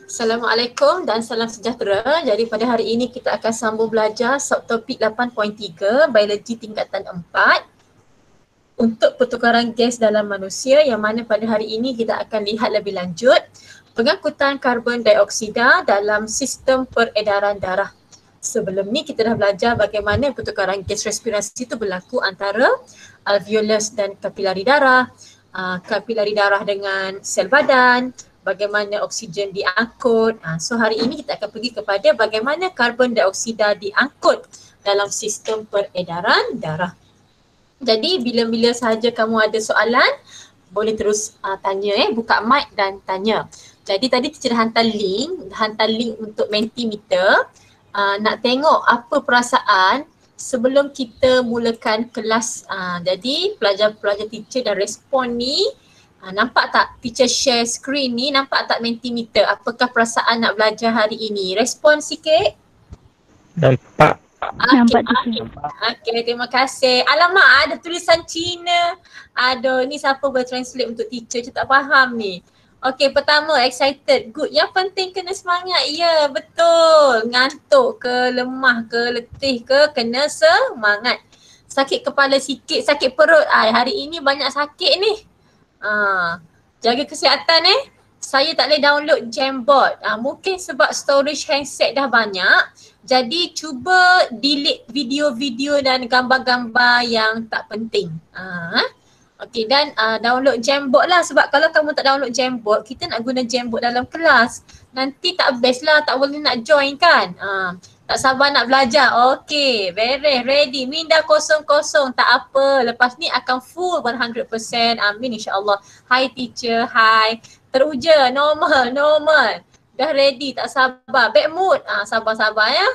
Assalamualaikum dan salam sejahtera. Jadi pada hari ini kita akan sambung belajar subtopik 8.3 biologi tingkatan 4 untuk pertukaran gas dalam manusia, yang mana pada hari ini kita akan lihat lebih lanjut pengangkutan karbon dioksida dalam sistem peredaran darah. Sebelum ni kita dah belajar bagaimana pertukaran gas respirasi itu berlaku antara alveolus dan kapilari darah dengan sel badan, bagaimana oksigen diangkut. So hari ini kita akan pergi kepada bagaimana karbon dioksida diangkut dalam sistem peredaran darah. Jadi bila-bila sahaja kamu ada soalan, boleh terus tanya, buka mic dan tanya. Jadi tadi teacher hantar link untuk Mentimeter. Nak tengok apa perasaan sebelum kita mulakan kelas. Jadi pelajar-pelajar teacher dah respon ni. Nampak tak teacher share screen ni, nampak tak Mentimeter? Apakah perasaan nak belajar hari ini? Respon sikit. Nampak. Nampak teacher. Okey, terima kasih. Alamak, ada tulisan Cina. Aduh, ni siapa boleh translate untuk teacher? Saya tak faham ni. Okey, pertama excited, good. Yang penting kena semangat. Ya, betul. Ngantuk ke, lemah ke, letih ke, kena semangat. Sakit kepala sikit, sakit perut. Hari ini banyak sakit ni. Jaga kesihatan Saya tak boleh download Jamboard. Mungkin sebab storage handset dah banyak. Jadi cuba delete video-video dan gambar-gambar yang tak penting. Okey, dan download Jamboard lah, sebab kalau kamu tak download Jamboard, kita nak guna Jamboard dalam kelas, nanti tak best lah, tak boleh nak join kan. Tak sabar nak belajar. Okey, very ready. Minda kosong-kosong, tak apa. Lepas ni akan full 100%. Amin insyaAllah. Hi teacher, hi. Teruja, normal. Dah ready, tak sabar. Bad mood, sabar-sabar ya.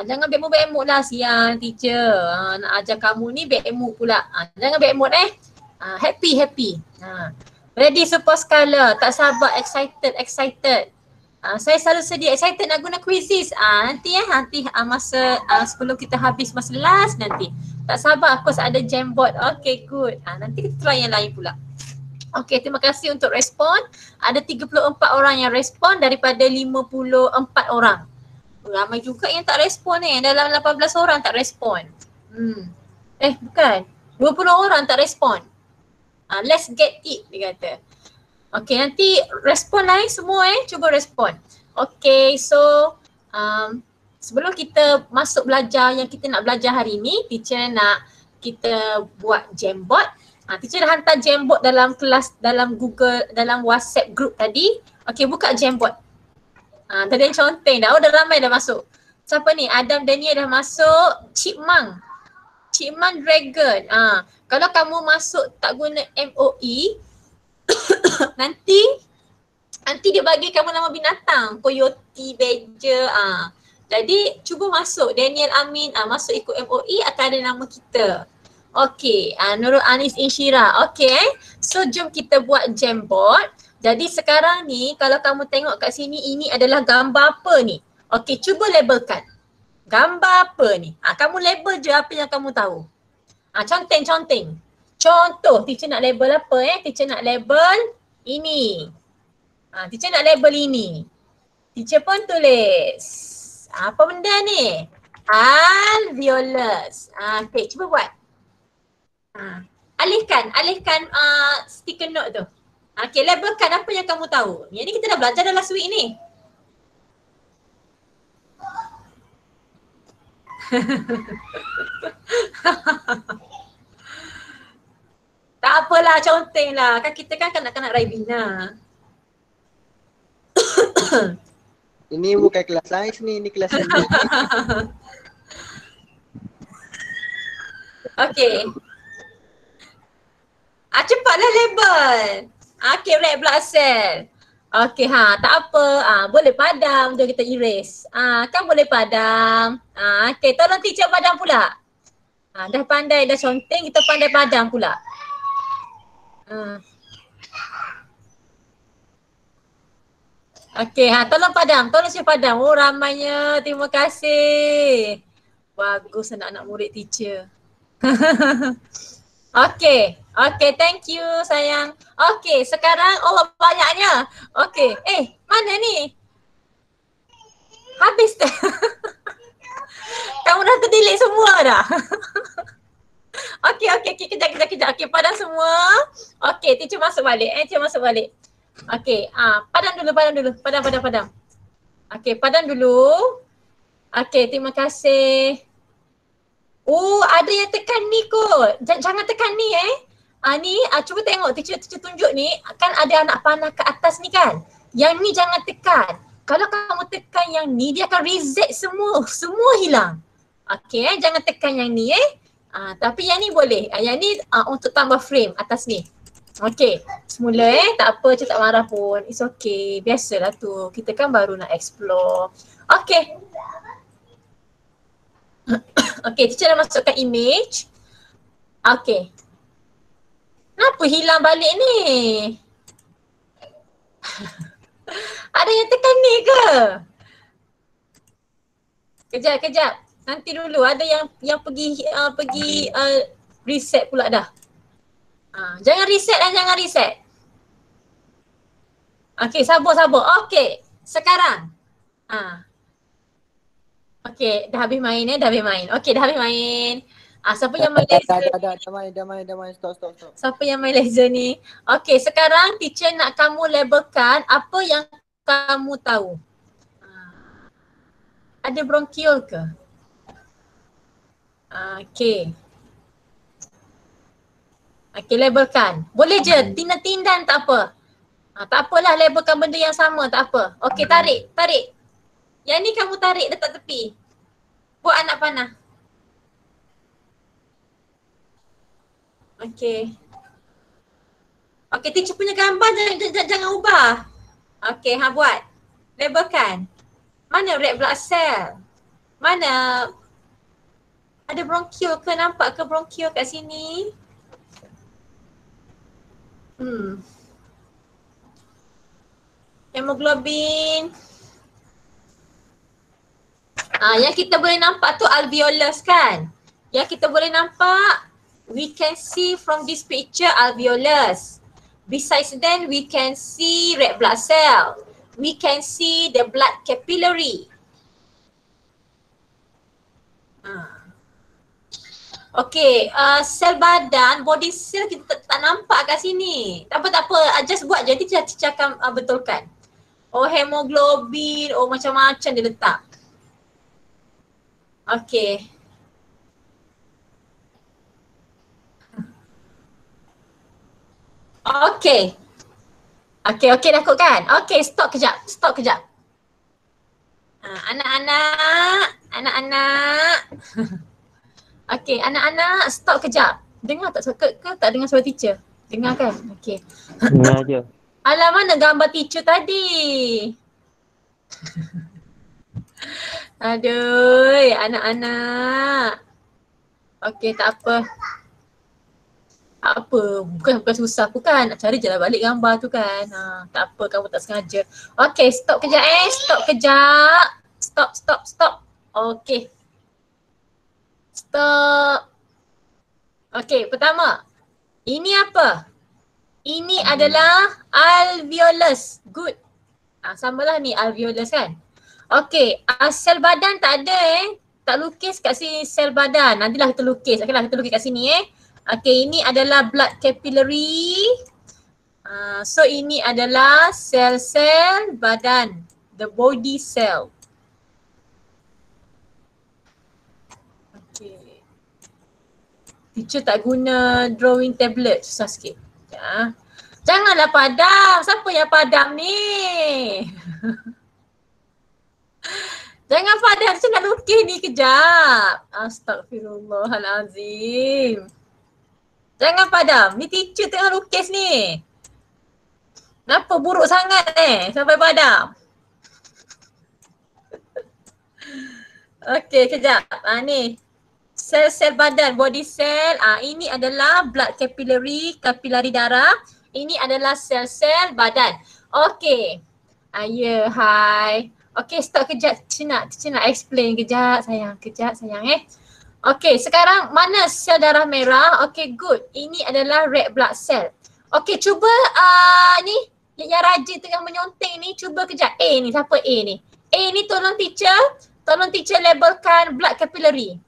Jangan bad mood lah, siang teacher. Nak ajar kamu ni bad mood pula. Jangan bad mood happy. Ready super skala, tak sabar, excited. Saya selalu sedia, excited nak guna quizzes. Nanti masa sebelum kita habis masa last nanti. Tak sabar, of course ada Jamboard. Okay, good. Nanti kita try yang lain pula. Okay, terima kasih untuk respon. Ada 34 orang yang respon daripada 54 orang. Ramai juga yang tak respon dalam 18 orang tak respon. Bukan. 20 orang tak respon. Let's get it, dia kata. Okay, nanti respon lain semua cuba respon. Okay, so sebelum kita masuk belajar yang kita nak belajar hari ni, teacher nak kita buat Jamboard. Teacher dah hantar Jamboard dalam kelas, dalam Google, dalam WhatsApp group tadi. Okay, buka Jamboard. Tadi yang conteng dah. Dah ramai dah masuk. Siapa ni? Adam Daniel dah masuk. Chipmunk Dragon. Kalau kamu masuk tak guna MOE, nanti dia bagi kamu nama binatang. Coyote, badger. Jadi cuba masuk. Daniel Amin masuk ikut MOE, akan ada nama kita. Okay. Nurul Anis Inshira. Okay. So jom kita buat Jamboard. Jadi sekarang ni kalau kamu tengok kat sini, ini adalah gambar apa ni? Okay, cuba labelkan. Gambar apa ni? Kamu label je apa yang kamu tahu. Conteng. Contoh, teacher nak label apa Teacher nak label ini. Teacher nak label ini. Teacher pun tulis. Apa benda ni? Alveolus. Okay, cuba buat. Alihkan sticker note tu. Okay, labelkan apa yang kamu tahu. Yang ni kita dah belajar dalam last week ni. Tak apalah, conteng lah. Kan kita kan kanak-kanak Raibina. Ini bukan kelas sains ni, ini kelas sains. Okay. Cepatlah label. Okay, red blood cell. Okay, tak apa. Boleh padam, jom kita erase. Kan boleh padam. Okay, tolong teacher padam pula. Dah pandai, dah conteng, kita pandai padam pula. Okay, tolong padam, tolong saya padam. Oh, ramainya, terima kasih. Bagus anak-anak murid teacher. Okay. Okay, thank you sayang. Okay, sekarang Allah banyaknya. Okay, mana ni? Habis dah. Kamu dah terdelete semua dah. Okay, kejap. Okay, padam semua. Okay, teacher masuk balik. Teacher masuk balik. Okay, padam dulu. Padam. Okay, padam dulu. Okay, terima kasih. Oh, ada yang tekan ni kot. Jangan tekan ni ni, cuba tengok teacher tunjuk ni. Kan ada anak panah ke atas ni kan. Yang ni jangan tekan. Kalau kamu tekan yang ni, dia akan reset semua hilang. Okay, jangan tekan yang ni tapi yang ni boleh. Yang ni untuk tambah frame atas ni. Okay, semula tak apa, cik tak marah pun. It's okay, biasalah tu. Kita kan baru nak explore. Okay. Okay, teacher dah masukkan image. Okay. Kenapa hilang balik ni? Ada yang tekan ni ke? Kejap. Nanti dulu ada yang pergi reset pula dah. Jangan reset. Okay, sabar. Okay, sekarang. Okay, dah habis main. Okay, dah habis main. Siapa yang main laser? Dah main. Stop. Siapa yang main laser ni? Okay, sekarang teacher nak kamu labelkan apa yang kamu tahu. Ada bronchial ke? Okay, labelkan. Boleh je, tindan tak apa. Tak apalah, labelkan benda yang sama, tak apa. Okay, tarik. Yang ni kamu tarik letak tepi. Buat anak panah. Okay, teacher punya gambar jangan ubah. Okay, buat. Labelkan. Mana red blood cell? Mana? Ada bronchial ke? Nampak ke bronchial kat sini? Hemoglobin. Yang kita boleh nampak tu alveolus kan? Yang kita boleh nampak, we can see from this picture alveolus. Besides then, we can see red blood cell. We can see the blood capillary. Okay, sel badan, body cell kita tak nampak kat sini. Tak apa, just buat je, teacher akan betulkan. Oh, hemoglobin, macam-macam dia letak. Okay. Okay, dah kot kan? Okay, stop kejap. Anak-anak. Okay, anak-anak stop kejap. Dengar tak dengar suara teacher? Dengar kan? Okay. Dengar je. Alah, mana gambar teacher tadi? Aduh, anak-anak. Okay, tak apa. Bukan susah bukan. Nak cari je lah balik gambar tu kan. Tak apa, kamu tak sengaja. Okay, stop kejap Stop. Okay. Stop. Okay, pertama. Ini apa? Ini adalah alveolus. Good. Samalah ni alveolus kan. Okay, sel badan tak ada Tak lukis kat sini sel badan. Nantilah kita lukis. Okeylah, kita lukis kat sini Okay, ini adalah blood capillary. So ini adalah sel-sel badan. The body cell. Okay. Teacher tak guna drawing tablet. Susah sikit. Janganlah padam. Siapa yang padam ni? Jangan padam. Teacher nak lukis ni kejap. Astagfirullahalazim. Jangan padam. Ni teacher tengah lukis ni. Kenapa buruk sangat sampai padam? Okey, kejap. Ni. Sel-sel badan, body cell. Ini adalah blood capillary, kapilari darah. Ini adalah sel-sel badan. Okey. Hai. Okey, stop kejap. Teacher nak explain kejap sayang. Okay, sekarang mana sel darah merah? Okay, good. Ini adalah red blood cell. Okay, cuba ni yang rajin tu yang menyonting ni, cuba kejap. A ni, siapa A ni? A ni tolong teacher labelkan blood capillary.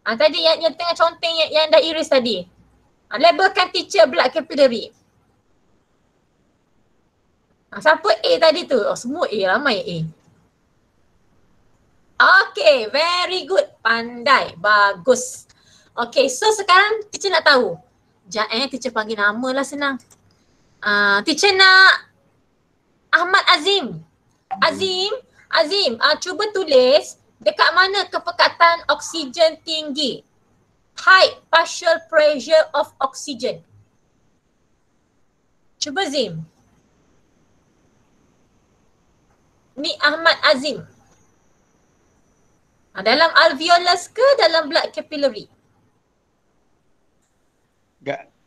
Tadi yang tengah conteng yang dah iris tadi. Labelkan teacher blood capillary. Siapa A tadi tu? Oh, semua A, ramai A. Okay, very good. Pandai. Bagus. Okay, so sekarang teacher nak tahu. Sekejap teacher panggil nama lah senang. Teacher nak Ahmad Azim. Azim, cuba tulis dekat mana kepekatan oksigen tinggi. Height, partial pressure of oxygen. Cuba Azim. Ni Ahmad Azim. Dalam alveolus ke dalam blood capillary?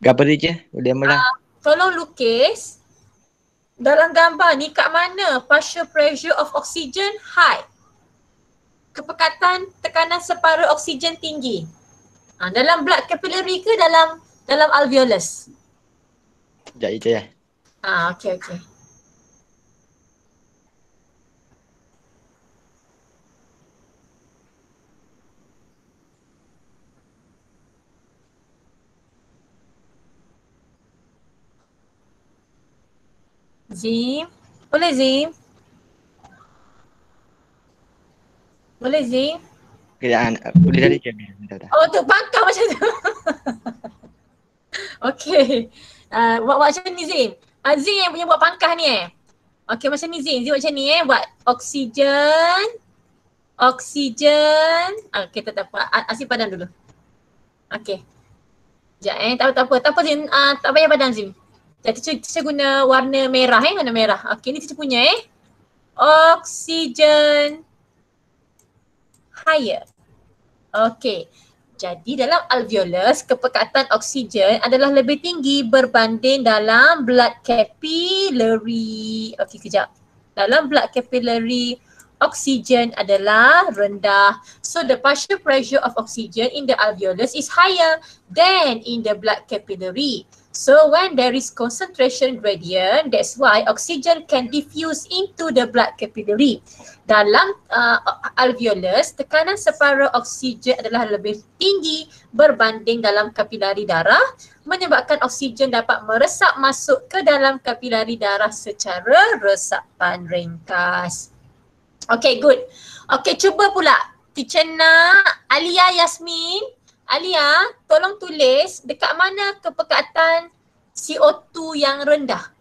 Gambar je, boleh malah. Tolong lukis dalam gambar ni kat mana partial pressure of oxygen high. Kepekatan tekanan separuh oksigen tinggi. Dalam blood capillary ke dalam alveolus? Sekejap je ya. Okey. Zim, boleh Zim? Boleh Zim? Kejap, boleh tadi je. Oh tu pangkal macam tu. Okey. Buat macam ni Zim. Zim yang punya buat pangkah ni Okey macam ni Zim. Zim buat macam ni buat oksigen. Kita tak apa. Asyik padam dulu. Okey. Sekejap tak apa Zim. Tak payah padam Zim. Jadi teacher guna warna merah warna merah. Okey ni teacher punya oksigen higher. Okey. Jadi dalam alveolus kepekatan oksigen adalah lebih tinggi berbanding dalam blood capillary. Okey kejap. Dalam blood capillary oksigen adalah rendah. So the partial pressure of oxygen in the alveolus is higher than in the blood capillary. So when there is concentration gradient, that's why oxygen can diffuse into the blood capillary. Dalam alveolus, tekanan separuh oksigen adalah lebih tinggi berbanding dalam kapilari darah, menyebabkan oksigen dapat meresap masuk ke dalam kapilari darah secara resapan ringkas. Okay, good. Okay, cuba pula. Teacher nak Alia Yasmin. Alia, tolong tulis dekat mana kepekatan CO2 yang rendah.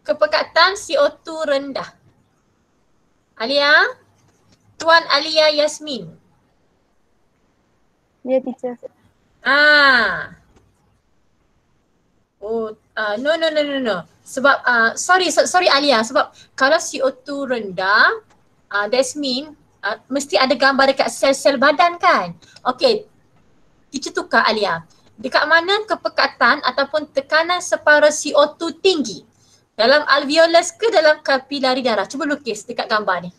Kepekatan CO2 rendah. Alia, Tuan Alia Yasmin. Ya, teacher. No. Sebab sorry Alia, sebab kalau CO2 rendah, that's mean mesti ada gambar dekat sel-sel badan kan? Okay, teacher tukar Alia. Dekat mana kepekatan ataupun tekanan separuh CO2 tinggi? Dalam alveolus ke dalam kapilari darah? Cuba lukis dekat gambar ni.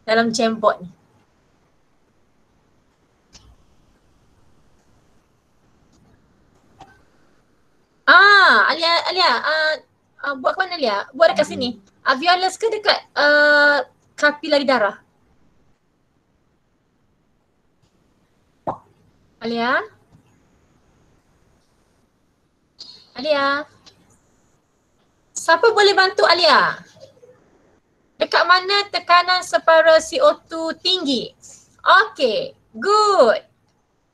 Dalam Jamboard ni. Alia, buat ke mana Alia? Buat dekat sini. Alveolus ke dekat kapilari darah? Alia? Siapa boleh bantu Alia? Dekat mana tekanan separuh CO2 tinggi? Okay, good.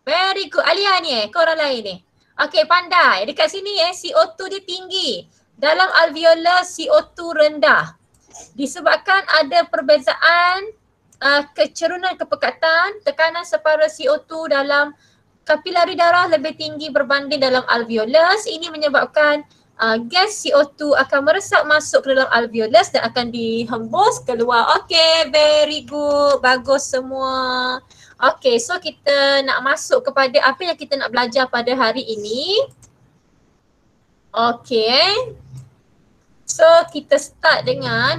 Very good. Alia ni kau orang lain ni. Okay, pandai. Dekat sini CO2 dia tinggi. Dalam alveolus CO2 rendah. Disebabkan ada perbezaan kecerunan kepekatan, tekanan separuh CO2 dalam kapilari darah lebih tinggi berbanding dalam alveolus. Ini menyebabkan gas CO2 akan meresap masuk ke dalam alveolus dan akan dihembus keluar. Okay, very good. Bagus semua. Okay, so kita nak masuk kepada apa yang kita nak belajar pada hari ini. Okay. So kita start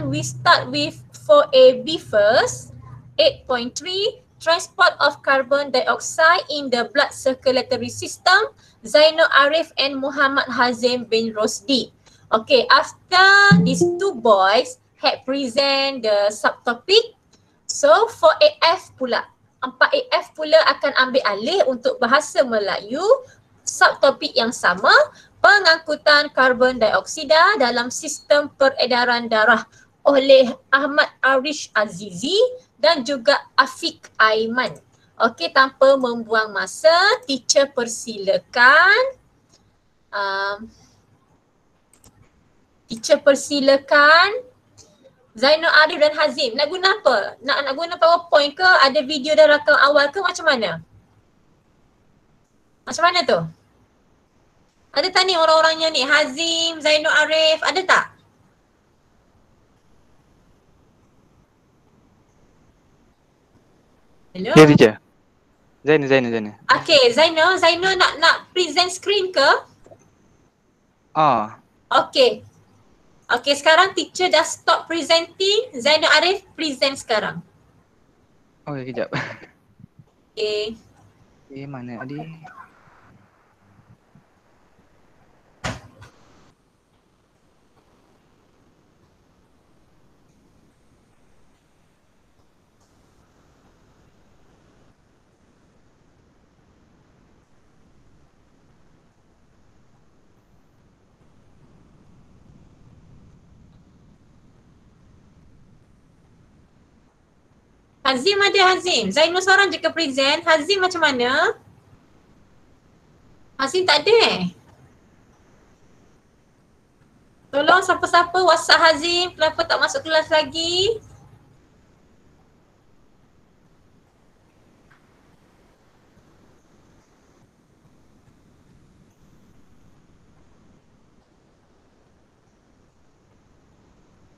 with 4AB first. 8.3 Transport of carbon dioxide in the blood circulatory system, Zainul Arif and Muhammad Hazim bin Rosdi. Okay, after these two boys had present the subtopic, so 4AF pula, 4AF pula akan ambil alih untuk bahasa Melayu subtopik yang sama, pengangkutan karbon dioksida dalam sistem peredaran darah oleh Ahmad Arish Azizi dan juga Afiq Aiman. Okey, tanpa membuang masa, teacher persilakan. Teacher persilakan Zainul Arif dan Hazim. Nak guna apa? Nak guna PowerPoint ke? Ada video dah rakam awal ke? Macam mana? Macam mana tu? Ada tak ni orang-orangnya ni? Hazim, Zainul Arif, ada tak? Hello? Ya, teacher. Zainal. Okay, Zainul nak present screen ke? Okay. Okay, sekarang teacher dah stop presenting. Zainul Arif present sekarang. Okay, kejap. Okay. Mana tadi? Hazim ada Hazim. Zainul seorang je ke present. Hazim macam mana? Hazim tak ada Tolong siapa-siapa WhatsApp Hazim. Kenapa tak masuk kelas lagi?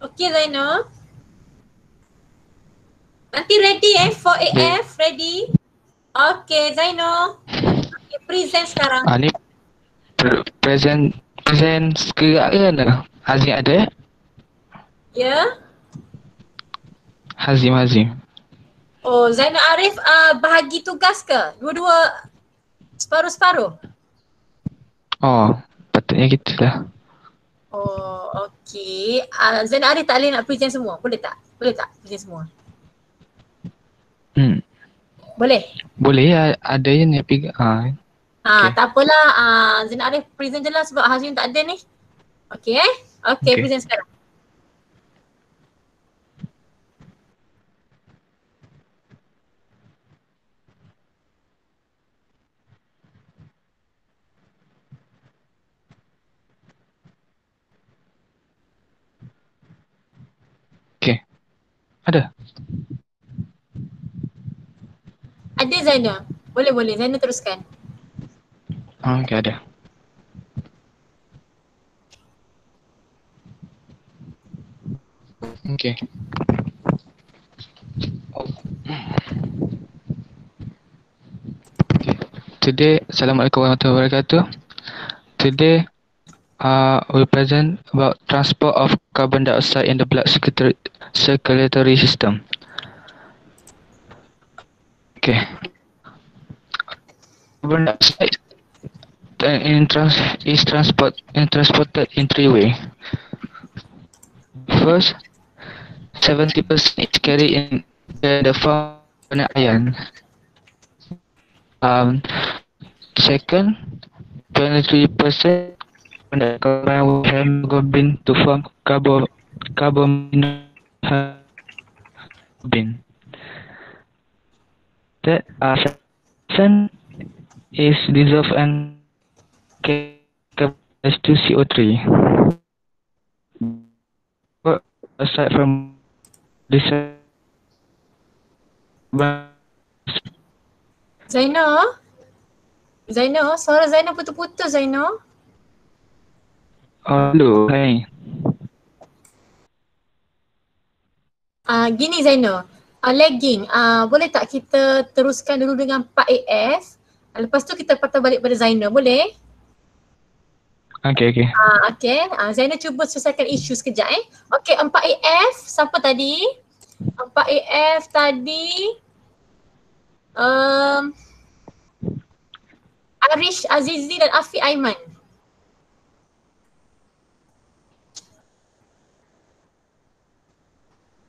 Okey Zainul. Nanti ready 4AF ready. Okay Zainul. Okay, present sekarang. Ni present sekarang ke mana? Hazim ada? Ya. Hazim. Oh Zainul Arif bahagi tugas ke? Dua-dua separuh-separuh? Oh, patutnya gitulah. Oh okey. Zainul Arif tak boleh nak present semua? Boleh tak present semua? Boleh? Boleh ya, ada je ni okay. Tak apalah. Zainul Arif present je lah sebab Hazim tak ada ni. Okay Okay, present sekarang. Okay. Ada? Ada Zainul? Boleh. Zainul teruskan. Okay, ada. Okay. Today, Assalamualaikum warahmatullahi wabarakatuh. Today, we present about transport of carbon dioxide in the blood circulatory system. Okay. Carbon dioxide is transported in three ways. First, 70% is carried in the form of an ion. Second, 23% combine with hemoglobin to form carbon. That section is dissolved and as to CO3. But aside from this, Zainul, suara Zainul putus-putus Zainul. Hello, hai. Gini Zainul, lagging. Boleh tak kita teruskan dulu dengan 4AF? Lepas tu kita patah balik pada Zainul, boleh? Okay. Okay, Zainul cuba selesaikan isu sekejap Okay, 4AF, siapa tadi? 4AF tadi Arish Azizi dan Afi Aiman.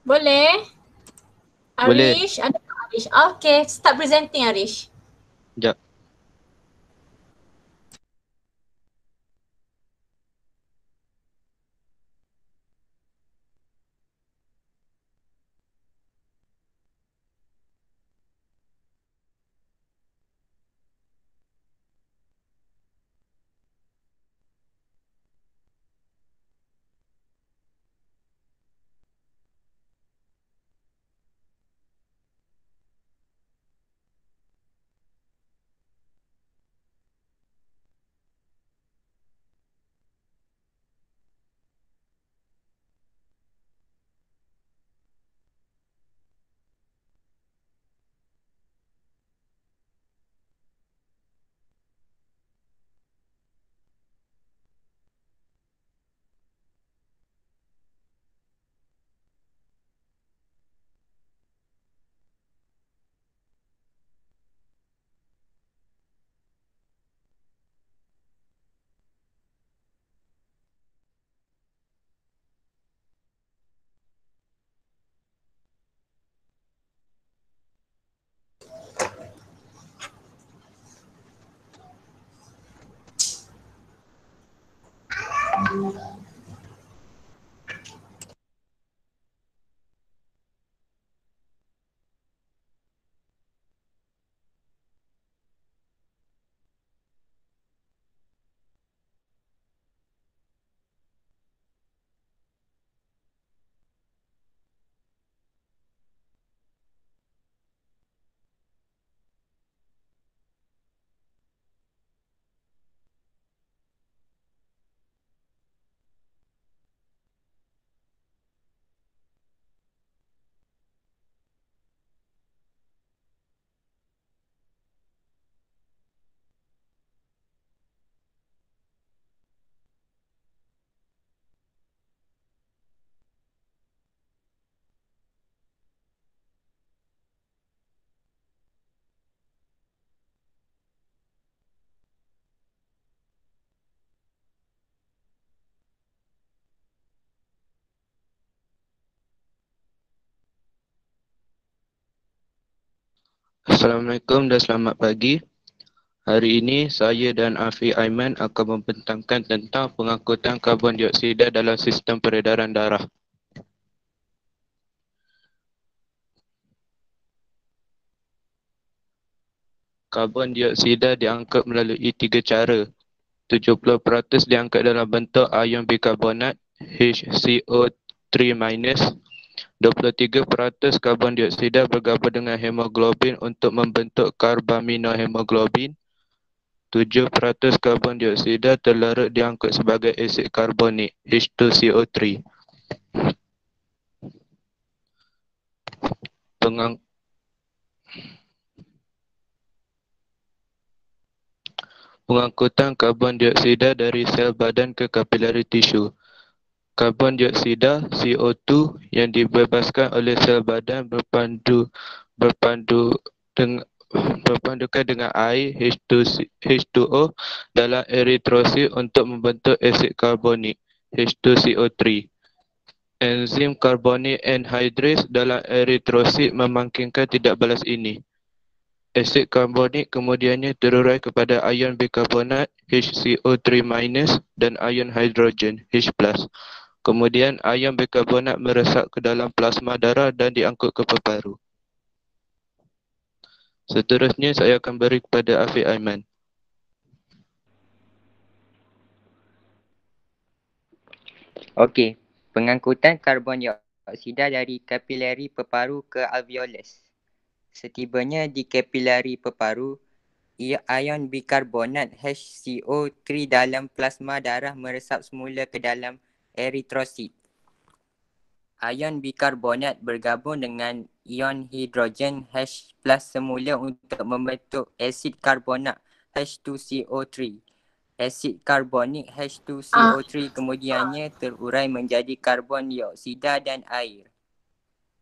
Boleh? Boleh. Arish, ada tak Arish? Okay, start presenting Arish. Sekejap. Assalamualaikum dan selamat pagi. Hari ini saya dan Afi Aiman akan membentangkan tentang pengangkutan karbon dioksida dalam sistem peredaran darah. Karbon dioksida diangkut melalui 3 cara. 70% diangkat dalam bentuk ion bikarbonat HCO3-. 23% karbon dioksida bergabung dengan hemoglobin untuk membentuk karbaminohemoglobin. 7% karbon dioksida terlarut diangkut sebagai asid karbonik H2CO3. Pengangkutan karbon dioksida dari sel badan ke kapilari tisu. Karbon dioksida CO2 yang dibebaskan oleh sel badan berpandukan dengan air H2O dalam eritrosit untuk membentuk asid karbonik H2CO3. Enzim karbonik anhydrase dalam eritrosit memungkinkan tidak balas ini. Asid karbonik kemudiannya terurai kepada ion bikarbonat HCO3- dan ion hidrogen H+. Kemudian ion bikarbonat meresap ke dalam plasma darah dan diangkut ke paru-paru. Seterusnya saya akan beri kepada Afiq Aiman. Okey, pengangkutan karbon dioksida dari kapilari peparu ke alveolus. Setibanya di kapilari peparu, ion bikarbonat HCO3 dalam plasma darah meresap semula ke dalam eritrosit. Ion bikarbonat bergabung dengan ion hidrogen H+ semula untuk membentuk asid karbonak H2CO3. Asid karbonik H2CO3 kemudiannya terurai menjadi karbon dioksida dan air.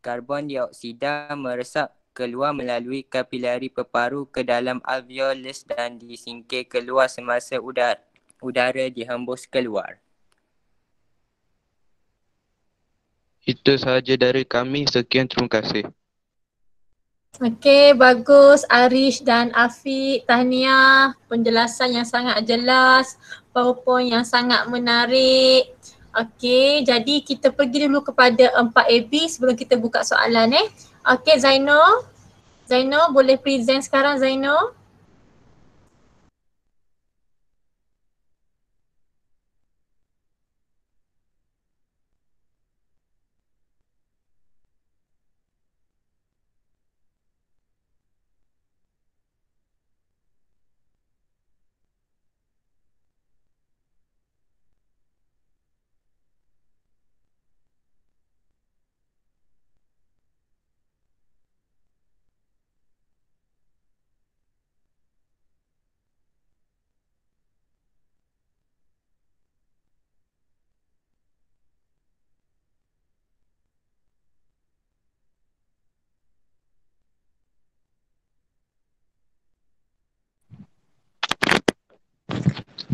Karbon dioksida meresap keluar melalui kapilari peparu ke dalam alveolus dan disingkir keluar semasa udara dihembus keluar. Itu sahaja dari kami. Sekian, terima kasih. Okey, bagus Arish dan Afiq. Tahniah, penjelasan yang sangat jelas, PowerPoint yang sangat menarik. Okey, jadi kita pergi dulu kepada 4AB sebelum kita buka soalan Okey, Zaino. Zaino boleh present sekarang Zaino?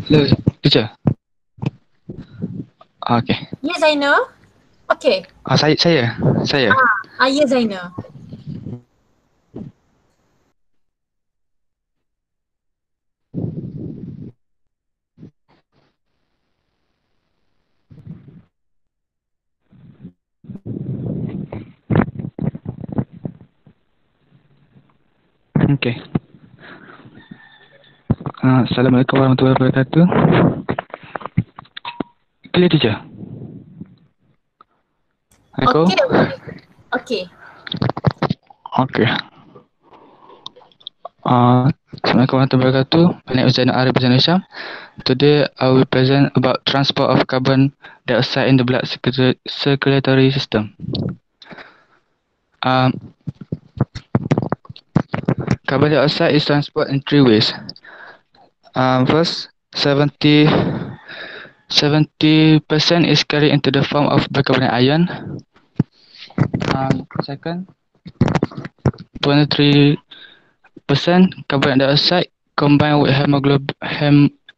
Hello, teacher. Okay. Ya Zaino? Okey. Saya. Ya Zaino. Okay. Assalamualaikum warahmatullahi wabarakatuh. Clear, teacher? Assalamualaikum. Okey. Okay. Assalamualaikum warahmatullahi wabarakatuh. My name is Zainal Arif Zainal Hisham. Today I will present about transport of carbon dioxide in the blood circulatory system. Carbon dioxide is transported in three ways. First, 70% is carried into the form of bicarbonate ion. Second, 23% carbon dioxide combined with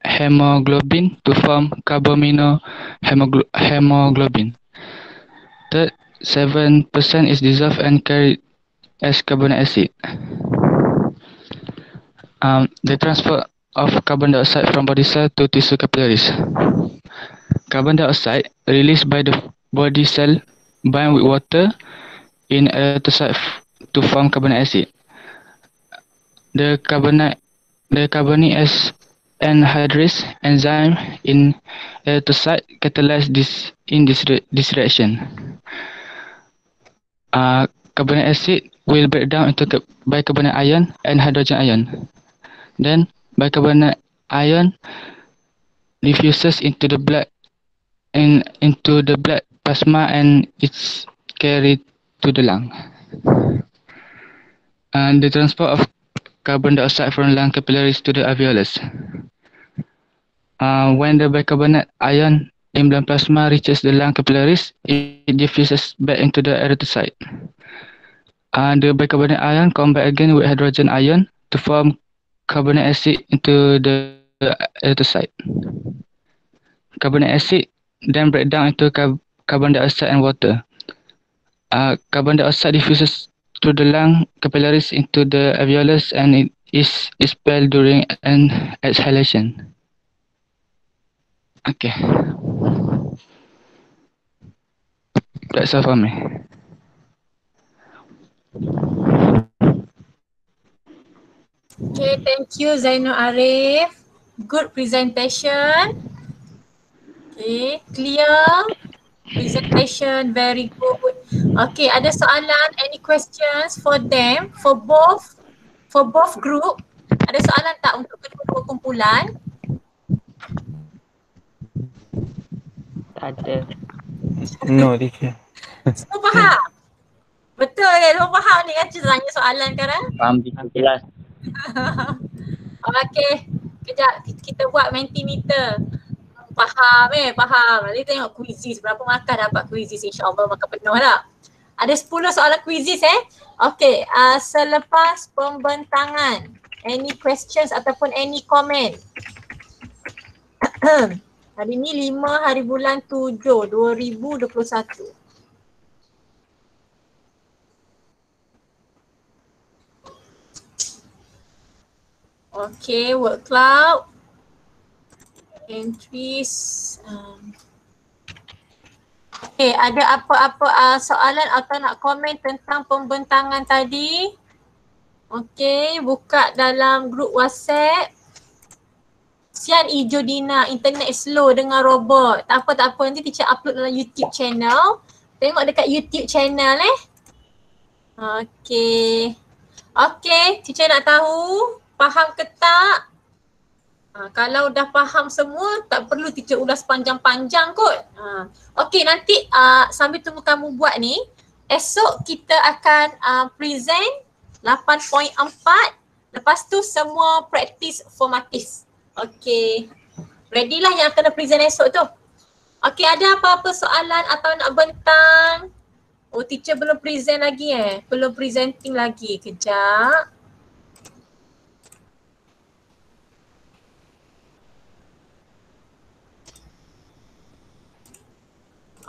hemoglobin to form hemoglobin. Third, 7% is dissolved and carried as carbonic acid. The transport of carbon dioxide from body cell to tissue capillaries. Carbon dioxide released by the body cell bind with water in erythrocyte to form carbonic acid. The carbonic anhydrase enzyme in erythrocyte catalyze this reaction. Carbonic acid will break down into bicarbonate ion and hydrogen ion. Then bicarbonate ion diffuses into the blood plasma and it's carried to the lung. And the transport of carbon dioxide from lung capillaries to the alveolus. When the bicarbonate ion in blood plasma reaches the lung capillaries, it diffuses back into the erythrocyte. The bicarbonate ion combine again with hydrogen ion to form carbonic acid into the erythrocyte. Carbonic acid then break down into carbon dioxide and water. Carbon dioxide diffuses through the lung capillaries into the alveolus and it is expelled during an exhalation. Okay. That's all for me. Okay, thank you Zainul Arif. Good presentation. Okay, clear. Presentation very good. Okay, ada soalan? Any questions for them? For both group? Ada soalan tak untuk kedua-dua kumpulan? Tak ada. No, teacher. Semua faham? Betul kan? Semua faham ni kan tanya soalan sekarang? Faham dengan jelas. Okay, kejap kita buat Mentimeter. Faham faham. Nanti tengok quizzes berapa markah dapat quizzes, insyaAllah makan penuh tak? Ada 10 soalan quizzes Okay, selepas pembentangan, any questions ataupun any comment? Hari ni 5 hari bulan 7 2021. Okay, word cloud. Entries. Okay, ada apa-apa soalan atau nak komen tentang pembentangan tadi? Okay, buka dalam grup WhatsApp. Sian hijau Dina, internet slow dengan robot. Tak apa, nanti teacher upload dalam YouTube channel. Tengok dekat YouTube channel Okay. Okay, teacher nak tahu, faham ke tak? Kalau dah faham semua, tak perlu teacher ulas panjang-panjang kot. Okay, nanti sambil tunggu kamu buat ni, esok kita akan present 8.4. Lepas tu semua praktis formatif. Okay. Ready lah yang kena present esok tu. Okay, ada apa-apa soalan atau nak bentang? Oh, teacher belum present lagi Belum presenting lagi. Kejap.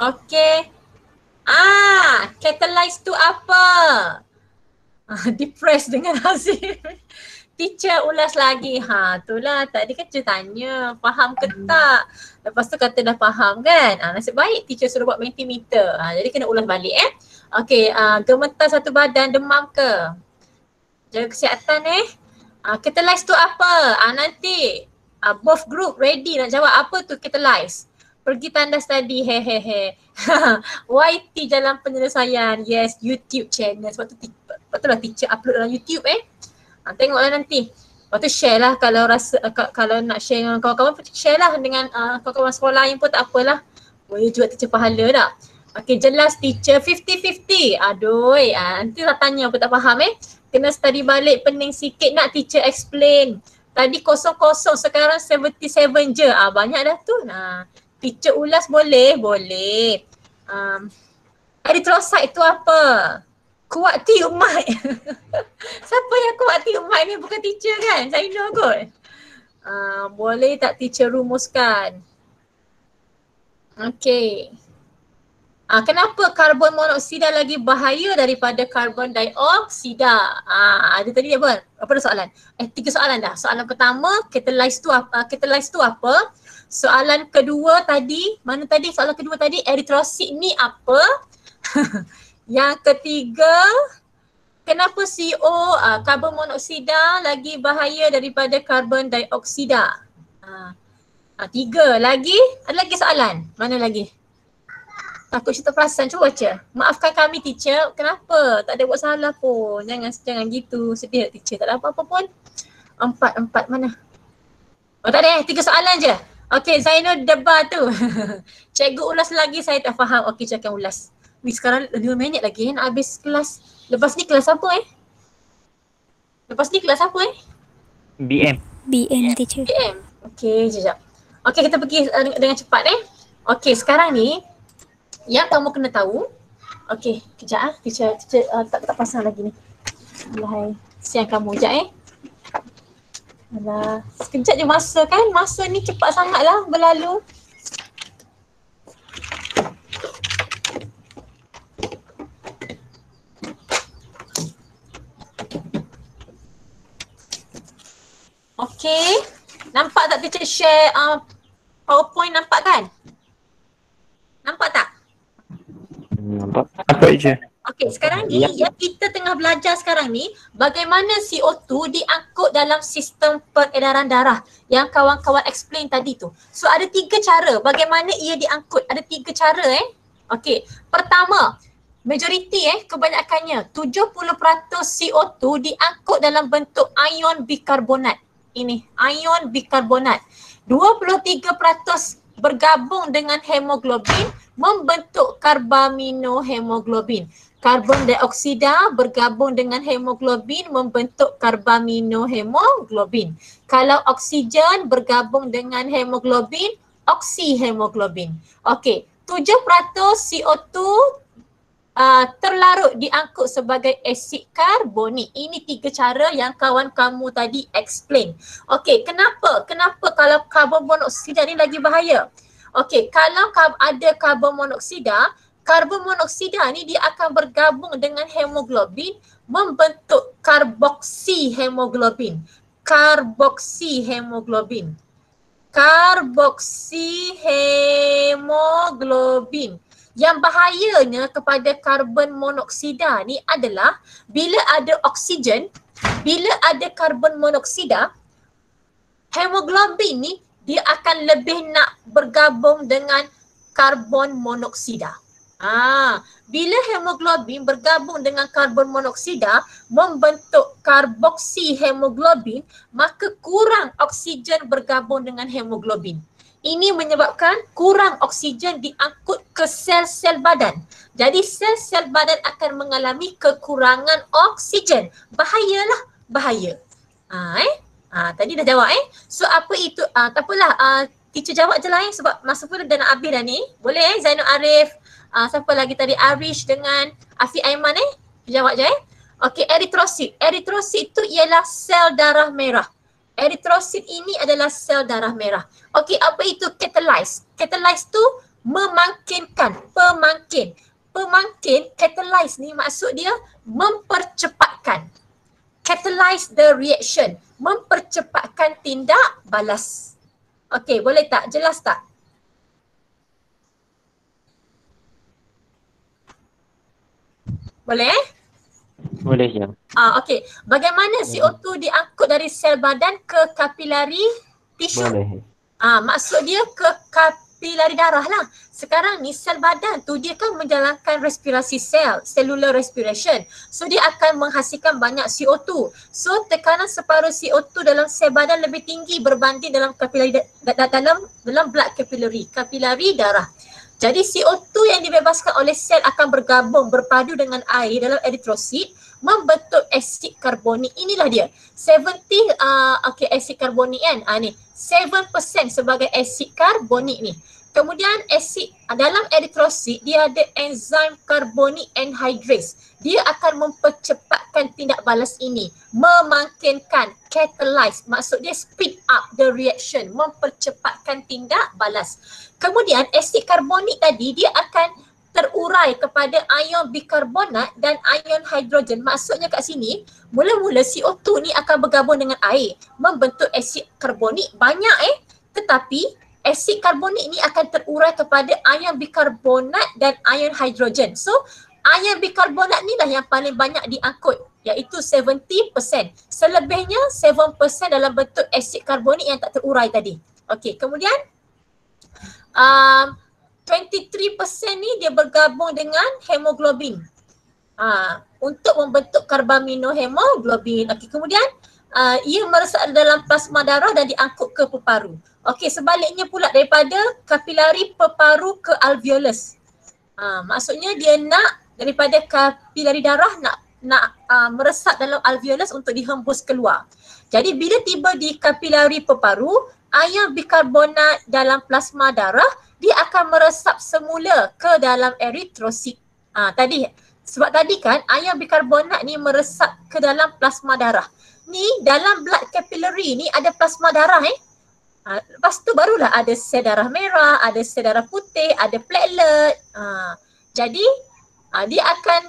Okay. Catalyze tu apa? Depressed dengan Hazim. Teacher ulas lagi. Itulah tadi kan teacher tanya faham ke tak. Lepas tu kata dah faham kan. Nasib baik teacher suruh buat Mentimeter. Jadi kena ulas balik Okay, gemetar satu badan, demam ke? Jaga kesihatan Catalyze tu apa? Nanti both group ready nak jawab apa tu catalyze. Pergi tanda study, hehehe. YT Jalan Penyelesaian. Yes, YouTube channel. Sebab tu lah teacher upload dalam YouTube tengoklah nanti. Lepas tu share lah kalau rasa kalau nak share dengan kawan-kawan, share lah dengan kawan-kawan sekolah lain pun tak apalah. Boleh juga teacher pahala tak? Okay, jelas teacher 50-50. Aduh, nanti lah tanya apa tak faham Kena study balik, pening sikit nak teacher explain. Tadi 00 sekarang 77 je. Banyak dah tu. Teacher ulas boleh? Boleh. Erythrocyte tu apa? Kuat tiup mic. Siapa yang kuat tiup mic ni? Bukan teacher kan? Zainul kot. Boleh tak teacher rumuskan? Okay. Kenapa karbon monoksida lagi bahaya daripada karbon dioksida? Ada tadi apa? Apa dah soalan? 3 soalan dah. Soalan pertama, catalyze tu apa? Soalan kedua tadi, mana tadi? Soalan kedua tadi, erythrosit ni apa? Yang ketiga, kenapa CO karbon monoksida lagi bahaya daripada karbon dioksida? 3 lagi, ada lagi soalan? Mana lagi? Takut cerita perasan, cuba baca. Maafkan kami teacher, kenapa? Tak ada buat salah pun. Jangan gitu, sedih teacher. Tak ada apa-apa pun. 4 mana? Oh tak ada 3 soalan je. Okay, Zainul debar tu. Cikgu ulas lagi, saya tak faham. Okay, cikgu akan ulas. Sekarang 5 minit lagi nak habis kelas. Lepas ni kelas apa BM. BM teacher. BM. Okay, sekejap. Okay, kita pergi dengan cepat Okay, sekarang ni yang kamu kena tahu. Okay, kejap teacher tak pasang lagi ni. Alahai, siang kamu sekejap Alah, sekejap je masa kan. Masa ni cepat sangat lah berlalu. Okay, nampak tak teacher share PowerPoint, nampak kan? Nampak tak? Nampak. Nampak je. Okay, sekarang ni yang kita tengah belajar sekarang ni bagaimana CO2 diangkut dalam sistem peredaran darah yang kawan-kawan explain tadi tu. So ada 3 cara bagaimana ia diangkut. Ada 3 cara Okay, pertama, majoriti kebanyakannya 70% CO2 diangkut dalam bentuk ion bikarbonat. Ini ion bikarbonat. 23% bergabung dengan hemoglobin membentuk karbaminohemoglobin. Karbon dioksida bergabung dengan hemoglobin membentuk karbaminohemoglobin. Kalau oksigen bergabung dengan hemoglobin, oksihemoglobin. Okey, 7% CO2 terlarut diangkut sebagai asid karbonik. Ini 3 cara yang kawan kamu tadi explain. Okey, kenapa? Kenapa kalau karbon monoksida ni lagi bahaya? Okey, kalau ada karbon monoksida ni dia akan bergabung dengan hemoglobin membentuk karboksi hemoglobin. Karboksi hemoglobin. Yang bahayanya kepada karbon monoksida ni adalah bila ada oksigen, bila ada karbon monoksida, hemoglobin ni dia akan lebih nak bergabung dengan karbon monoksida. Bila hemoglobin bergabung dengan karbon monoksida membentuk karboksi hemoglobin, maka kurang oksigen bergabung dengan hemoglobin. Ini menyebabkan kurang oksigen diangkut ke sel-sel badan. Jadi sel-sel badan akan mengalami kekurangan oksigen. Bahayalah, bahaya. Tadi dah jawab So apa itu? Tak apalah, teacher jawab je lah sebab masa pun dah nak habis dah ni. Boleh Zainul Arif, siapa lagi tadi, Arish dengan Afiq Aiman jawab je Okey, eritrosit. Eritrosit itu ialah sel darah merah. Eritrosit ini adalah sel darah merah. Okey, apa itu catalyze? Catalyze tu memangkinkan, pemangkin. Pemangkin, catalyze ni maksud dia mempercepatkan. Catalyze the reaction, mempercepatkan tindak balas. Okey, boleh tak? Jelas tak? Boleh Boleh ya. Okey. Bagaimana CO2 diangkut dari sel badan ke kapilari tisu? Boleh. Maksud dia ke kapilari darah lah. Sekarang ni sel badan tu dia kan menjalankan respirasi sel, cellular respiration. So dia akan menghasilkan banyak CO2. So tekanan separuh CO2 dalam sel badan lebih tinggi berbanding dalam kapilari dalam blood capillary, kapilari darah. Jadi CO2 yang dibebaskan oleh sel akan bergabung berpadu dengan air dalam eritrosit membentuk asid karbonik. Inilah dia. 70 asid karbonik kan. Ni 7% sebagai asid karbonik ni. Kemudian asid dalam eritrosit dia ada enzim karbonik anhydrase. Dia akan mempercepatkan tindak balas ini, memangkinkan, catalyze. Maksud dia speed up the reaction, mempercepatkan tindak balas. Kemudian asid karbonik tadi dia akan terurai kepada ion bikarbonat dan ion hidrogen. Maksudnya kat sini, mula-mula CO2 ni akan bergabung dengan air, membentuk asid karbonik banyak tetapi asid karbonik ni akan terurai kepada ion bikarbonat dan ion hidrogen. So, ion bikarbonat ni lah yang paling banyak diangkut, iaitu 70%. Selebihnya 7% dalam bentuk asid karbonik yang tak terurai tadi. Okey, kemudian 23% ni dia bergabung dengan hemoglobin untuk membentuk karbaminohemoglobin. Okey, kemudian ia meresap dalam plasma darah dan diangkut ke peparu. Okey, sebaliknya pula daripada kapilari peparu ke alveolus. Maksudnya dia nak daripada kapilari darah nak meresap dalam alveolus untuk dihembus keluar. Jadi bila tiba di kapilari peparu, ion bikarbonat dalam plasma darah dia akan meresap semula ke dalam eritrosit. Sebab tadi kan ion bikarbonat ni meresap ke dalam plasma darah. Ni dalam blood capillary ni ada plasma darah lepas tu barulah ada sel darah merah, ada sel darah putih, ada platelet. Jadi dia akan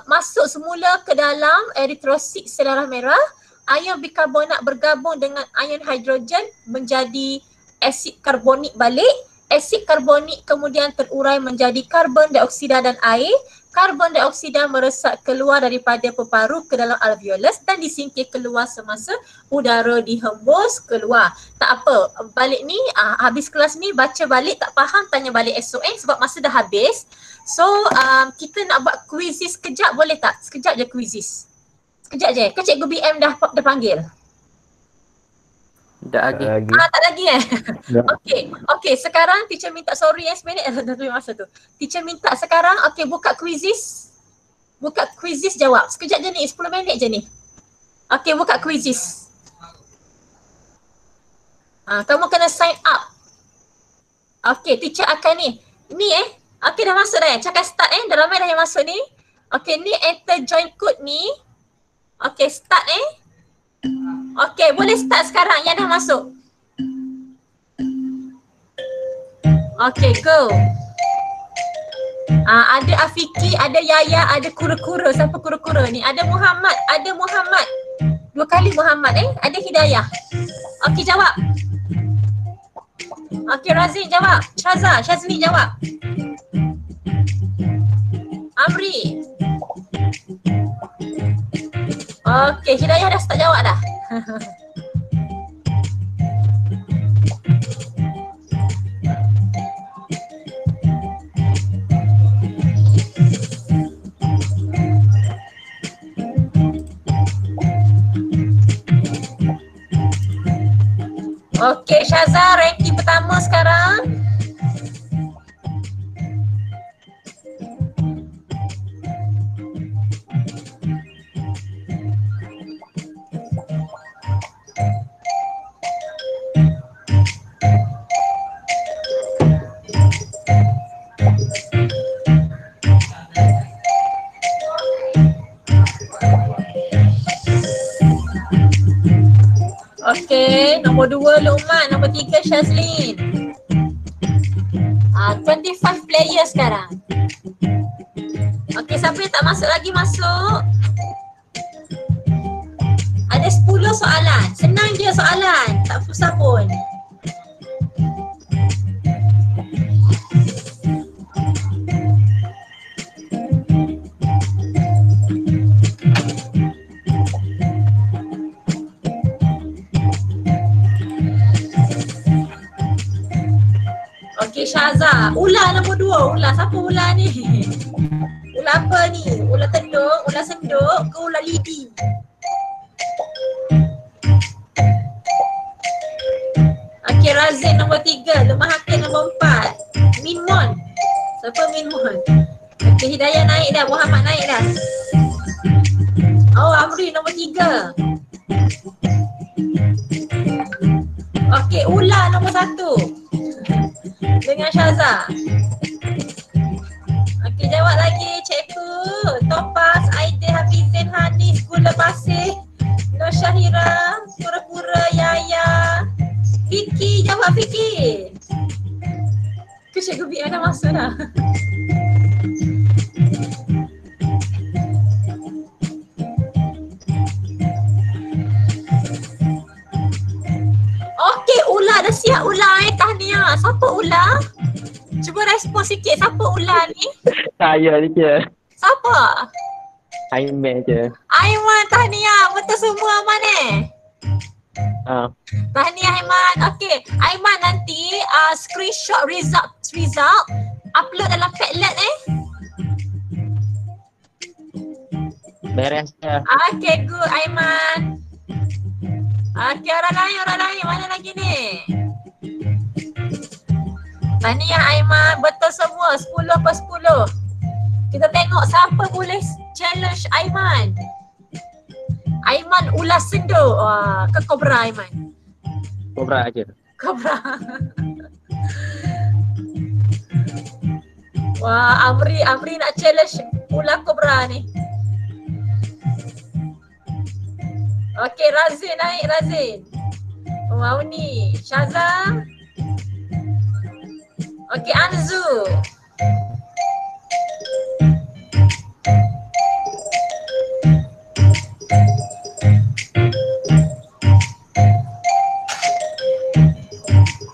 masuk semula ke dalam eritrosit sel darah merah. Ion bikarbonat bergabung dengan ion hidrogen menjadi asid karbonik balik. Asid karbonik kemudian terurai menjadi karbon dioksida dan air. Karbon dioksida meresap keluar daripada peparu ke dalam alveolus dan disingkir keluar semasa udara dihembus keluar. Tak apa, balik ni habis kelas ni baca balik, tak faham tanya balik esok sebab masa dah habis. So kita nak buat quizzes sekejap, boleh tak? Sekejap je quizzes. Sekejap je. Ke Cikgu BM dah panggil? Tak lagi. Tak lagi Okey, sekarang teacher minta, sorry seminit dah tulis masa tu. Teacher minta sekarang, buka quizzes. Buka quizzes jawab. Sekejap je ni, 10 minit je ni. Okey, buka quizzes. Kamu kena sign up. Okey, teacher akan ni Okay, dah masuk dah. Cakap start dah ramai dah yang masuk ni. Okay, ni enter join code ni. Okay, start Okay, boleh start sekarang yang dah masuk. Okay, go. Ada Afiki, ada Yaya, ada Kura-Kura. Siapa Kura-Kura ni? Ada Muhammad. Dua kali Muhammad Ada Hidayah. Okay, jawab. Okay, Razin jawab. Syazmi jawab. Amri. Okay, Hidayah dah start jawab dah. Okay, Syazah ranking pertama sekarang. Okay, nombor 2 Luqman, nombor 3 Syazlin. 25 players sekarang. Okay, siapa yang tak masuk lagi masuk. Ada 10 soalan. Senang je soalan, tak susah pun. Okay, Syazah. Ular nombor 2. Ular. Siapa ular ni? Ular apa ni? Ular tenduk, ular senduk ke ular lidi? Okay, Razin nombor 3. Lemah Hakim nombor 4. Minmon. Siapa Minmon? Okay, Hidayah naik dah. Muhammad naik dah. Oh, Amri nombor 3. Okay, ular nombor 1. Dengan Syazah. Okey, jawab lagi cikgu. Topaz, Aida, Hafizin, Hanis, Gula Basih, Nur Syahira, Pura-Pura, Yaya. Fiki, jawab Fiki. Ke cikgu Bia dah masuk dah. Okey, ular dah siap ular tahniah. Siapa ular? Cuba respon sikit. Siapa ular ni? Saya je. Siapa? Aiman je. Aiman, tahniah. Betul semua Aiman Tahniah Aiman. Okey, Aiman nanti screenshot result upload dalam Padlet Beres je. Okey, good Aiman. Okey, orang lain mana lagi ni? Tahniah Aiman, betul semua 10/10. Kita tengok siapa boleh challenge Aiman. Aiman ular senduk. Wah, ke kobra Aiman? Kobra aja. Kobra. Wah, Amri nak challenge ular kobra ni. Okey, Razin naik Razin. Wow ni, Syazah. Okey, Anzu.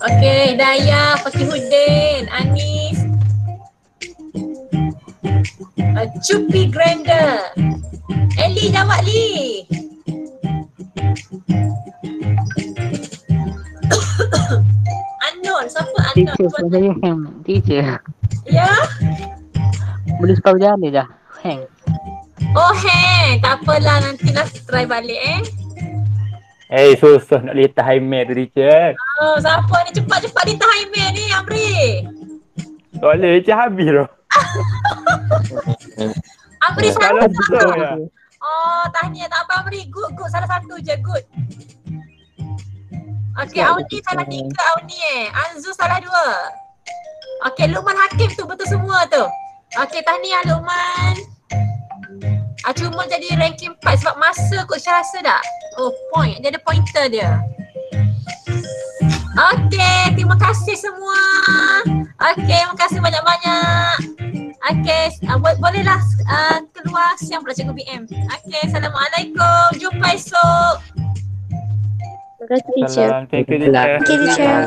Okey, Daya, Fakihudin, Anis. Cupi Grander. Eli, jawab Li. Unknown, siapa unknown? Teacher, saya hang. Teacher. Ya? Boleh separuh jalan dah. Hang. Oh, hang. Tak apalah, nantilah try balik Susah nak letak Aiman tu, teacher. Oh, siapa ni? Cepat-cepat ditahan email ni, Amri. Tak boleh, teacher habis tu. Amri Kalau salah betul satu. ya. Oh, tahniah tak apa Amri. Good. Salah satu je, good. Okey, Auni salah 3 Auni Anzu salah 2. Okay, Luqman Hakim tu betul semua tu. Okay, tahniah Luqman. Cuma jadi ranking 4 sebab masa kot Syah rasa tak? Oh, point. Dia ada pointer dia. Okay, terima kasih semua. Okay, terima kasih banyak-banyak. Okay, bolehlah keluar siang pula Cikgu BM. Okay, Assalamualaikum. Jumpa esok. Terima kasih teacher. Salam. Thank you, teacher. Okay teacher.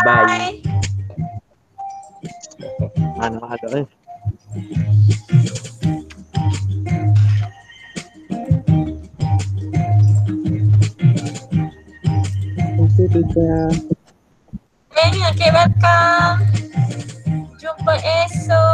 Bye. Mana ada Thank you, teacher. Okay, welcome. Jumpa esok.